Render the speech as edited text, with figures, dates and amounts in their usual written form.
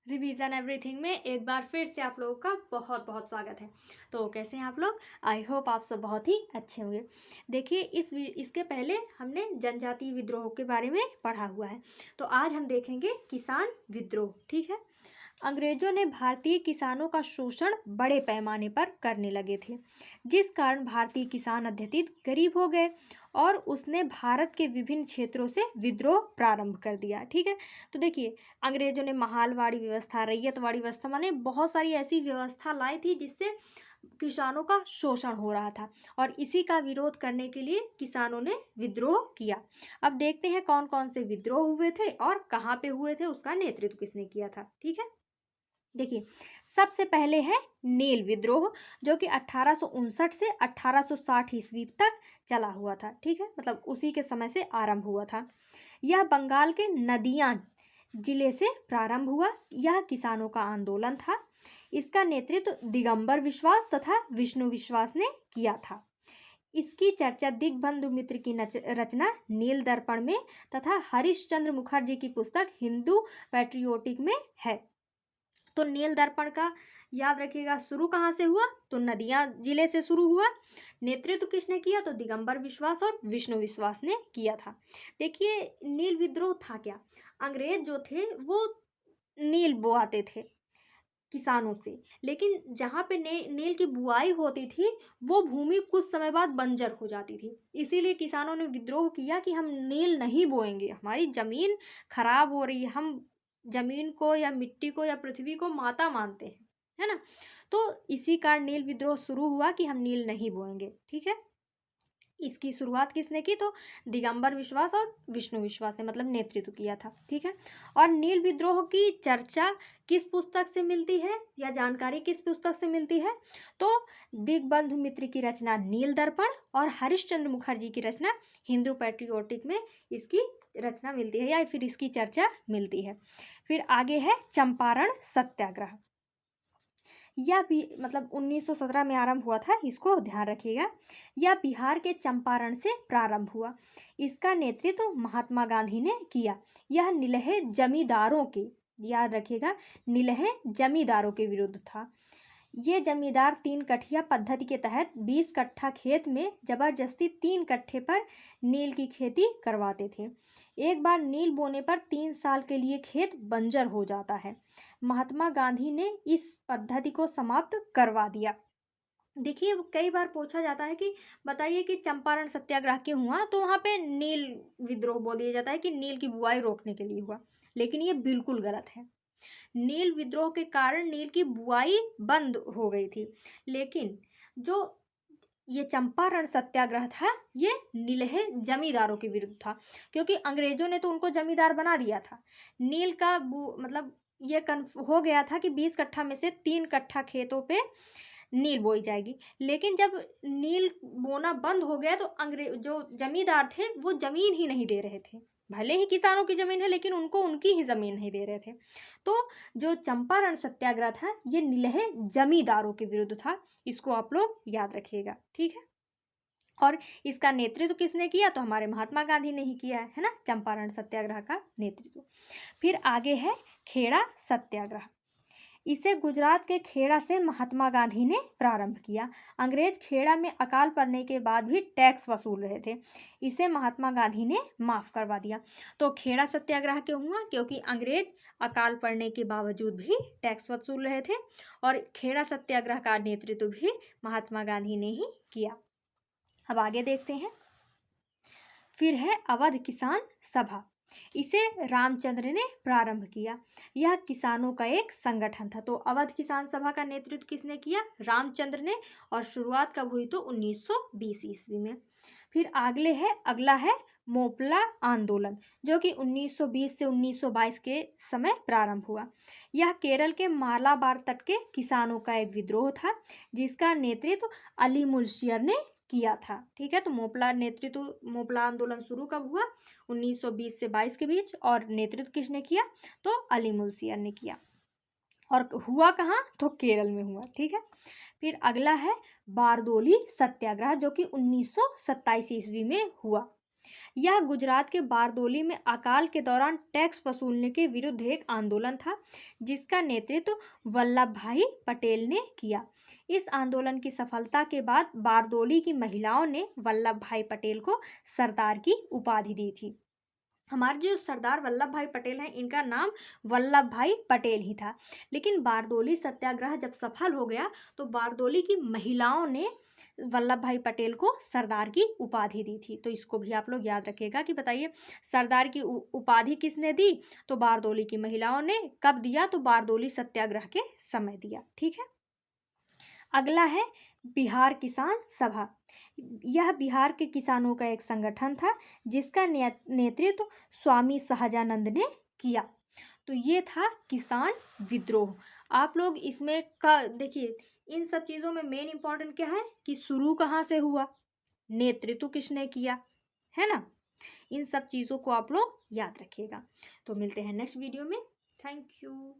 Revision everything में एक बार फिर से आप लोगों का बहुत बहुत स्वागत है। तो कैसे हैं आप लोग? आई होप आप सब बहुत ही अच्छे होंगे। देखिए इसके पहले हमने जनजातीय विद्रोह के बारे में पढ़ा हुआ है, तो आज हम देखेंगे किसान विद्रोह। ठीक है। अंग्रेजों ने भारतीय किसानों का शोषण बड़े पैमाने पर करने लगे थे, जिस कारण भारतीय किसान अत्यधिक गरीब हो गए और उसने भारत के विभिन्न क्षेत्रों से विद्रोह प्रारंभ कर दिया। ठीक है। तो देखिए, अंग्रेजों ने महालवाड़ी व्यवस्था, रैयतवाड़ी व्यवस्था, माने बहुत सारी ऐसी व्यवस्था लाई थी जिससे किसानों का शोषण हो रहा था, और इसी का विरोध करने के लिए किसानों ने विद्रोह किया। अब देखते हैं कौन कौन से विद्रोह हुए थे और कहाँ पे हुए थे, उसका नेतृत्व किसने किया था। ठीक है। देखिए, सबसे पहले है नील विद्रोह, जो कि 1859 से 1860 ईस्वी तक चला हुआ था। ठीक है, मतलब उसी के समय से आरंभ हुआ था। यह बंगाल के नदियां जिले से प्रारंभ हुआ। यह किसानों का आंदोलन था। इसका नेतृत्व दिगंबर विश्वास तथा विष्णु विश्वास ने किया था। इसकी चर्चा दिग्बंधु मित्र की रचना नील दर्पण में तथा हरिश्चंद्र मुखर्जी की पुस्तक हिंदू पैट्रियोटिक में है। तो नील दर्पण का याद रखिएगा, शुरू कहाँ से हुआ? तो नदियां जिले से शुरू हुआ। नेतृत्व किसने किया? तो दिगंबर विश्वास और विष्णु विश्वास ने किया था। देखिए, नील विद्रोह था क्या? अंग्रेज जो थे वो नील बोआते थे किसानों से, लेकिन जहाँ पे नील की बुआई होती थी वो भूमि कुछ समय बाद बंजर हो जाती थी। इसीलिए किसानों ने विद्रोह किया कि हम नील नहीं बोएंगे, हमारी जमीन खराब हो रही है, हम जमीन को या मिट्टी को या पृथ्वी को माता मानते हैं, है ना। तो इसी कारण नील विद्रोह शुरू हुआ कि हम नील नहीं बोएंगे। ठीक है। इसकी शुरुआत किसने की? तो दिगंबर विश्वास और विष्णु विश्वास ने, मतलब नेतृत्व किया था। ठीक है। और नील विद्रोह की चर्चा किस पुस्तक से मिलती है या जानकारी किस पुस्तक से मिलती है? तो दिग्बंधु मित्र की रचना नील दर्पण और हरिश्चंद्र मुखर्जी की रचना हिंदू पैट्रियोटिक में इसकी रचना मिलती है, या फिर इसकी चर्चा मिलती है। फिर आगे है चंपारण सत्याग्रह। यह भी मतलब 1917 में आरंभ हुआ था, इसको ध्यान रखिएगा। यह बिहार के चंपारण से प्रारंभ हुआ। इसका नेतृत्व महात्मा गांधी ने किया। यह निलहे जमींदारों के, याद रखिएगा, निलहे जमींदारों के विरुद्ध था। ये जमींदार 3 कठिया पद्धति के तहत 20 कट्ठा खेत में जबरदस्ती 3 कट्ठे पर नील की खेती करवाते थे। एक बार नील बोने पर 3 साल के लिए खेत बंजर हो जाता है। महात्मा गांधी ने इस पद्धति को समाप्त करवा दिया। देखिए, कई बार पूछा जाता है कि बताइए कि चंपारण सत्याग्रह क्यों हुआ, तो वहाँ पे नील विद्रोह बोल दिया जाता है कि नील की बुआई रोकने के लिए हुआ, लेकिन ये बिल्कुल गलत है। नील विद्रोह के कारण नील की बुआई बंद हो गई थी, लेकिन जो ये चंपारण सत्याग्रह था ये नीलहे जमींदारों के विरुद्ध था, क्योंकि अंग्रेजों ने तो उनको जमींदार बना दिया था। नील का मतलब ये हो गया था कि 20 कट्ठा में से 3 कट्ठा खेतों पे नील बोई जाएगी, लेकिन जब नील बोना बंद हो गया तो अंग्रेज जो जमींदार थे वो जमीन ही नहीं दे रहे थे। भले ही किसानों की जमीन है, लेकिन उनको उनकी ही जमीन नहीं दे रहे थे। तो जो चंपारण सत्याग्रह था ये निलहे जमींदारों के विरुद्ध था। इसको आप लोग याद रखिएगा। ठीक है। और इसका नेतृत्व किसने किया? तो हमारे महात्मा गांधी ने ही किया है ना, चंपारण सत्याग्रह का नेतृत्व। फिर आगे है खेड़ा सत्याग्रह। इसे गुजरात के खेड़ा से महात्मा गांधी ने प्रारंभ किया। अंग्रेज खेड़ा में अकाल पड़ने के बाद भी टैक्स वसूल रहे थे, इसे महात्मा गांधी ने माफ करवा दिया। तो खेड़ा सत्याग्रह क्यों हुआ? क्योंकि अंग्रेज अकाल पड़ने के बावजूद भी टैक्स वसूल रहे थे, और खेड़ा सत्याग्रह का नेतृत्व भी महात्मा गांधी ने ही किया। अब आगे देखते हैं। फिर है अवध किसान सभा। इसे रामचंद्र ने प्रारंभ किया। यह किसानों का एक संगठन था। तो अवध किसान सभा का नेतृत्व किसने किया? रामचंद्र ने, और शुरुआत कब हुई? तो 1920 ईस्वी में। फिर अगला है मोपला आंदोलन, जो कि 1920 से 1922 के समय प्रारंभ हुआ। यह केरल के मालाबार तट के किसानों का एक विद्रोह था, जिसका नेतृत्व अली मुल्शियर ने किया था। ठीक है। तो मोपला आंदोलन शुरू कब हुआ? 1920 से 22 के बीच, और नेतृत्व किसने किया? तो अली मुल्शियर ने किया। और हुआ कहाँ? तो केरल में हुआ। ठीक है। फिर अगला है बारदोली सत्याग्रह, जो कि 1927 ईस्वी में हुआ। यह गुजरात के बारदोली में अकाल के दौरान टैक्स वसूलने के विरुद्ध एक आंदोलन था, जिसका नेतृत्व वल्लभ भाई पटेल ने किया। इस आंदोलन की सफलता के बाद बारदोली की महिलाओं ने वल्लभ भाई पटेल को सरदार की उपाधि दी थी। हमारे जो सरदार वल्लभ भाई पटेल हैं, इनका नाम वल्लभ भाई पटेल ही था। लेकिन बारदोली सत्याग्रह जब सफल हो गया तो बारदोली की महिलाओं ने वल्लभ भाई पटेल को सरदार की उपाधि दी थी। तो इसको भी आप लोग याद रखिएगा कि बताइए सरदार की उपाधि किसने दी? तो बारदोली की महिलाओं ने। कब दिया? तो बारदोली सत्याग्रह के समय दिया। ठीक है। अगला है बिहार किसान सभा। यह बिहार के किसानों का एक संगठन था, जिसका नेतृत्व स्वामी सहजानंद ने किया। तो ये था किसान विद्रोह। आप लोग इसमें का देखिए, इन सब चीज़ों में मेन इंपॉर्टेंट क्या है कि शुरू कहाँ से हुआ, नेतृत्व किसने किया, है ना। इन सब चीज़ों को आप लोग याद रखिएगा। तो मिलते हैं नेक्स्ट वीडियो में। Thank you.